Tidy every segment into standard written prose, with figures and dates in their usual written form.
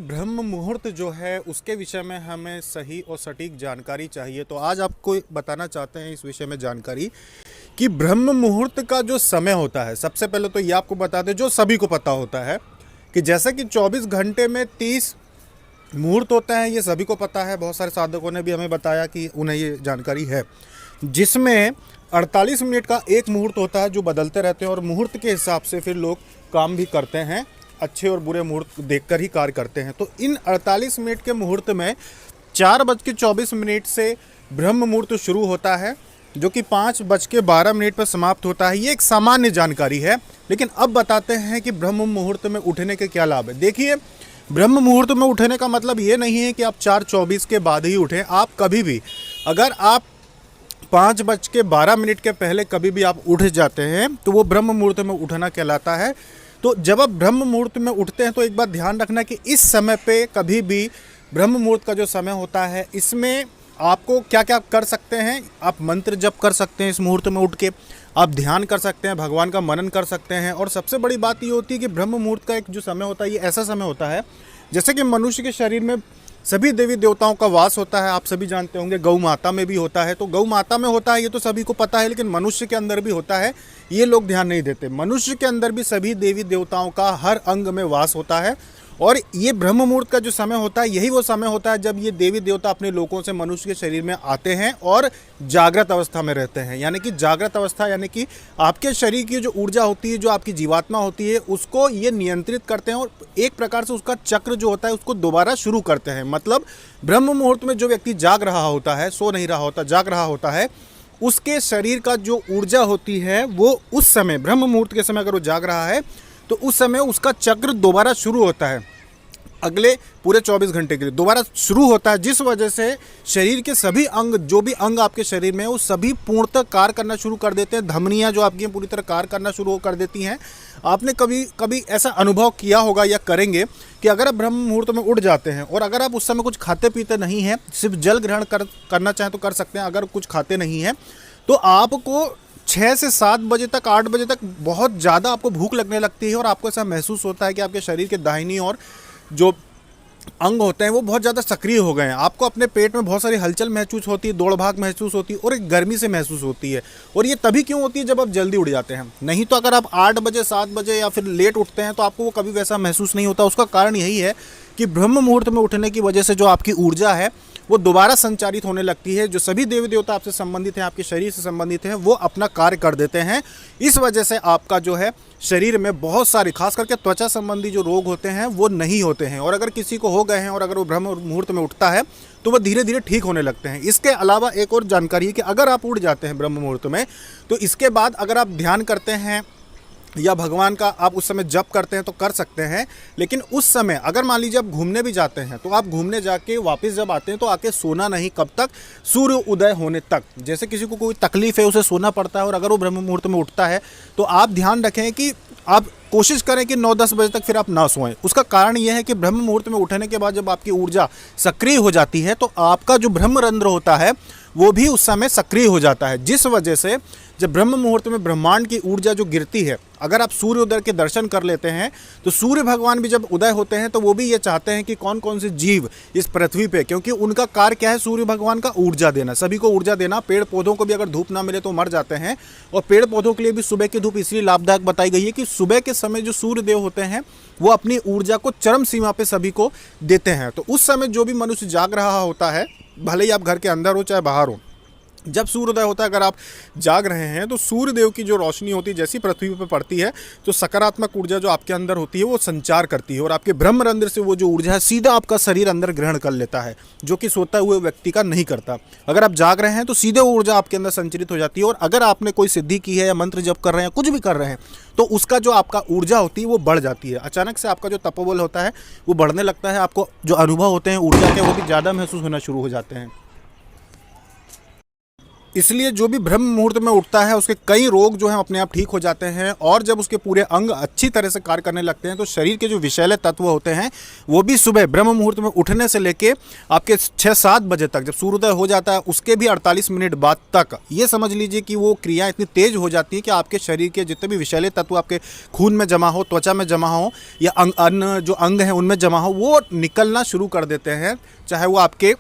ब्रह्म मुहूर्त जो है उसके विषय में हमें सही और सटीक जानकारी चाहिए। तो आज आपको बताना चाहते हैं इस विषय में जानकारी कि ब्रह्म मुहूर्त का जो समय होता है, सबसे पहले तो ये आपको बता दें जो सभी को पता होता है कि जैसे कि 24 घंटे में 30 मुहूर्त होते हैं, ये सभी को पता है। बहुत सारे साधकों ने भी हमें बताया कि उन्हें ये जानकारी है, जिसमें 48 मिनट का एक मुहूर्त होता है जो बदलते रहते हैं और मुहूर्त के हिसाब से फिर लोग काम भी करते हैं, अच्छे और बुरे मुहूर्त देखकर ही कार्य करते हैं। तो इन 48 मिनट के मुहूर्त में 4:24 से ब्रह्म मुहूर्त शुरू होता है, जो कि 5:12 पर समाप्त होता है। ये एक सामान्य जानकारी है, लेकिन अब बताते हैं कि ब्रह्म मुहूर्त में उठने के क्या लाभ है। देखिए, ब्रह्म मुहूर्त में उठने का मतलब ये नहीं है कि आप 4:24 के बाद ही उठें। आप कभी भी, अगर आप 5:12 के पहले कभी भी आप उठ जाते हैं तो वो ब्रह्म मुहूर्त में उठना कहलाता है। तो जब आप ब्रह्म मुहूर्त में उठते हैं तो एक बात ध्यान रखना कि इस समय पे कभी भी ब्रह्म मुहूर्त का जो समय होता है, इसमें आपको क्या क्या कर सकते हैं। आप मंत्र जप कर सकते हैं इस मुहूर्त में उठ के, आप ध्यान कर सकते हैं, भगवान का मनन कर सकते हैं। और सबसे बड़ी बात ये होती है कि ब्रह्म मुहूर्त का एक जो समय होता है, ये ऐसा समय होता है जैसे कि मनुष्य के शरीर में सभी देवी देवताओं का वास होता है। आप सभी जानते होंगे, गौ माता में भी होता है। तो गौ माता में होता है ये तो सभी को पता है, लेकिन मनुष्य के अंदर भी होता है, ये लोग ध्यान नहीं देते। मनुष्य के अंदर भी सभी देवी देवताओं का हर अंग में वास होता है। और ये ब्रह्म मुहूर्त का जो समय होता है, यही वो समय होता है जब ये देवी देवता अपने लोकों से मनुष्य के शरीर में आते हैं और जागृत अवस्था में रहते हैं। यानी कि जागृत अवस्था यानी कि आपके शरीर की जो ऊर्जा होती है, जो आपकी जीवात्मा होती है, उसको ये नियंत्रित करते हैं और एक प्रकार से उसका चक्र जो होता है उसको दोबारा शुरू करते हैं। मतलब ब्रह्म मुहूर्त में जो व्यक्ति जाग रहा होता है, सो नहीं रहा होता, जाग रहा होता है, उसके शरीर का जो ऊर्जा होती है वो उस समय, ब्रह्म मुहूर्त के समय अगर वो जाग रहा है तो उस समय उसका चक्र दोबारा शुरू होता है। अगले पूरे 24 घंटे के लिए दोबारा शुरू होता है, जिस वजह से शरीर के सभी अंग, जो भी अंग आपके शरीर में है, वो सभी पूर्णतः कार्य करना शुरू कर देते हैं। धमनियाँ जो आपकी पूरी तरह कार्य करना शुरू कर देती हैं। आपने कभी कभी ऐसा अनुभव किया होगा या करेंगे कि अगर आप ब्रह्म मुहूर्त में उठ जाते हैं और अगर आप उस समय कुछ खाते पीते नहीं हैं, सिर्फ जल ग्रहण करना चाहें तो कर सकते हैं। अगर कुछ खाते नहीं हैं तो आपको 6 से 7 बजे तक, 8 बजे तक बहुत ज़्यादा आपको भूख लगने लगती है और आपको ऐसा महसूस होता है कि आपके शरीर के दाहिनी ओर जो अंग होते हैं वो बहुत ज़्यादा सक्रिय हो गए हैं। आपको अपने पेट में बहुत सारी हलचल महसूस होती है, दौड़ भाग महसूस होती है और एक गर्मी से महसूस होती है। और ये तभी क्यों होती है जब आप जल्दी उठ जाते हैं। नहीं तो अगर आप 8 बजे 7 बजे या फिर लेट उठते हैं तो आपको वो कभी वैसा महसूस नहीं होता। उसका कारण यही है कि ब्रह्म मुहूर्त में उठने की वजह से जो आपकी ऊर्जा है वो दोबारा संचारित होने लगती है। जो सभी देवी देवता आपसे संबंधित हैं, आपके शरीर से संबंधित हैं, वो अपना कार्य कर देते हैं। इस वजह से आपका जो है शरीर में बहुत सारे, खास करके त्वचा संबंधी जो रोग होते हैं वो नहीं होते हैं। और अगर किसी को हो गए हैं और अगर वो ब्रह्म मुहूर्त में उठता है तो वो धीरे धीरे ठीक होने लगते हैं। इसके अलावा एक और जानकारी है कि अगर आप उठ जाते हैं ब्रह्म मुहूर्त में तो इसके बाद अगर आप ध्यान करते हैं या भगवान का आप उस समय जप करते हैं तो कर सकते हैं। लेकिन उस समय अगर मान लीजिए आप घूमने भी जाते हैं तो आप घूमने जाके वापस जब आते हैं तो आके सोना नहीं, कब तक, सूर्य उदय होने तक। जैसे किसी को कोई तकलीफ है उसे सोना पड़ता है और अगर वो ब्रह्म मुहूर्त में उठता है तो आप ध्यान रखें कि आप कोशिश करें कि 9-10 बजे तक फिर आप ना सोएं। उसका कारण यह है कि ब्रह्म मुहूर्त में उठने के बाद जब आपकी ऊर्जा सक्रिय हो जाती है तो आपका जो ब्रह्मरंध्र होता है वो भी उस समय सक्रिय हो जाता है। जिस वजह से जब ब्रह्म मुहूर्त में ब्रह्मांड की ऊर्जा जो गिरती है, अगर आप सूर्य उदय के दर्शन कर लेते हैं तो सूर्य भगवान भी जब उदय होते हैं तो वो भी ये चाहते हैं कि कौन कौन से जीव इस पृथ्वी पे, क्योंकि उनका कार्य क्या है, सूर्य भगवान का ऊर्जा देना, सभी को ऊर्जा देना। पेड़ पौधों को भी अगर धूप ना मिले तो मर जाते हैं। और पेड़ पौधों के लिए भी सुबह की धूप इसलिए लाभदायक बताई गई है कि सुबह के समय जो सूर्य देव होते हैं वो अपनी ऊर्जा को चरम सीमा पे सभी को देते हैं। तो उस समय जो भी मनुष्य जाग रहा होता है, भले ही आप घर के अंदर हो चाहे बाहर हो, जब सूर्योदय होता है अगर आप जाग रहे हैं तो सूर्य देव की जो रोशनी होती है जैसी पृथ्वी पर पड़ती है तो सकारात्मक ऊर्जा जो आपके अंदर होती है वो संचार करती है और आपके ब्रह्मरंध्र से वो जो ऊर्जा है सीधा आपका शरीर अंदर ग्रहण कर लेता है, जो कि सोते हुए व्यक्ति का नहीं करता। अगर आप जाग रहे हैं तो सीधे ऊर्जा आपके अंदर संचरित हो जाती है। और अगर आपने कोई सिद्धि की है या मंत्र जप कर रहे हैं, कुछ भी कर रहे हैं, तो उसका जो आपका ऊर्जा होती है वो बढ़ जाती है। अचानक से आपका जो तपोबल होता है वो बढ़ने लगता है। आपको जो अनुभव होते हैं ऊर्जा के वो भी ज़्यादा महसूस होना शुरू हो जाते हैं। इसलिए जो भी ब्रह्म मुहूर्त में उठता है उसके कई रोग जो हैं अपने आप ठीक हो जाते हैं, और जब उसके पूरे अंग अच्छी तरह से कार्य करने लगते हैं तो शरीर के जो विषैले तत्व होते हैं वो भी सुबह ब्रह्म मुहूर्त में उठने से लेके आपके 6-7 बजे तक, जब सूर्योदय हो जाता है उसके भी 48 मिनट बाद तक, ये समझ लीजिए कि वो क्रिया इतनी तेज हो जाती है कि आपके शरीर के जितने भी विषैले तत्व आपके खून में जमा हो, त्वचा में जमा हो, या अन्य जो अंग हैं उनमें जमा हो, वो निकलना शुरू कर देते हैं, चाहे वो आपके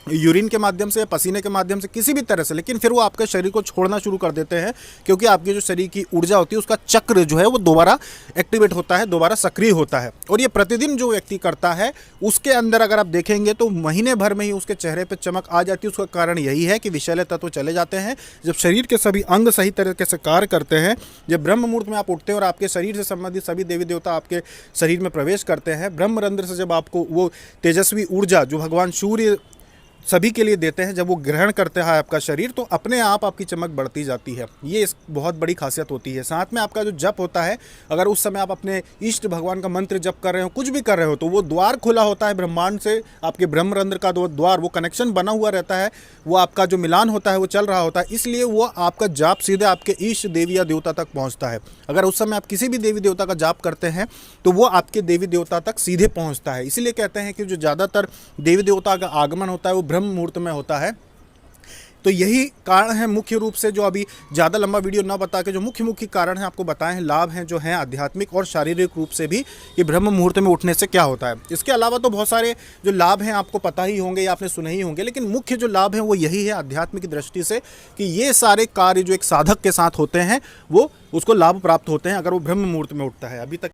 यूरिन के माध्यम से, पसीने के माध्यम से, किसी भी तरह से, लेकिन फिर वो आपके शरीर को छोड़ना शुरू कर देते हैं, क्योंकि आपकी जो शरीर की ऊर्जा होती है उसका चक्र जो है वो दोबारा एक्टिवेट होता है, दोबारा सक्रिय होता है। और ये प्रतिदिन जो व्यक्ति करता है उसके अंदर अगर आप देखेंगे तो महीने भर में ही उसके चेहरे पर चमक आ जाती है। उसका कारण यही है कि विषैले तत्व चले जाते हैं। जब शरीर के सभी अंग सही तरीके से कार्य करते हैं, जब ब्रह्म मुहूर्त में आप उठते हैं और आपके शरीर से संबंधित सभी देवी देवता आपके शरीर में प्रवेश करते हैं, ब्रह्मरंध्र से जब आपको वो तेजस्वी ऊर्जा जो भगवान सूर्य सभी के लिए देते हैं, जब वो ग्रहण करते हैं आपका शरीर, तो अपने आप आपकी चमक बढ़ती जाती है। ये इस बहुत बड़ी खासियत होती है। साथ में आपका जो जप होता है, अगर उस समय आप अपने इष्ट भगवान का मंत्र जप कर रहे हो, कुछ भी कर रहे हो, तो वो द्वार खुला होता है ब्रह्मांड से, आपके ब्रह्मरंध्र का द्वार, वो कनेक्शन बना हुआ रहता है, वो आपका जो मिलान होता है वो चल रहा होता है, इसलिए वो आपका जाप सीधे आपके इष्ट देवी या देवता तक पहुँचता है। अगर उस समय आप किसी भी देवी देवता का जाप करते हैं तो वो आपके देवी देवता तक सीधे पहुँचता है। इसीलिए कहते हैं कि जो ज़्यादातर देवी देवता का आगमन होता है वो ब्रह्म मुहूर्त में होता है। तो यही कारण है मुख्य रूप से, जो अभी ज़्यादा लंबा वीडियो ना बता के जो मुख्य कारण है आपको बताए हैं, लाभ हैं जो हैं आध्यात्मिक और शारीरिक रूप से भी, कि ब्रह्म मुहूर्त में उठने से क्या होता है। इसके अलावा तो बहुत सारे जो लाभ हैं आपको पता ही होंगे या आपने सुने ही होंगे, लेकिन मुख्य जो लाभ हैं वो यही है आध्यात्मिक दृष्टि से, कि ये सारे कार्य जो एक साधक के साथ होते हैं वो उसको लाभ प्राप्त होते हैं अगर वो ब्रह्म मुहूर्त में उठता है। अभी तक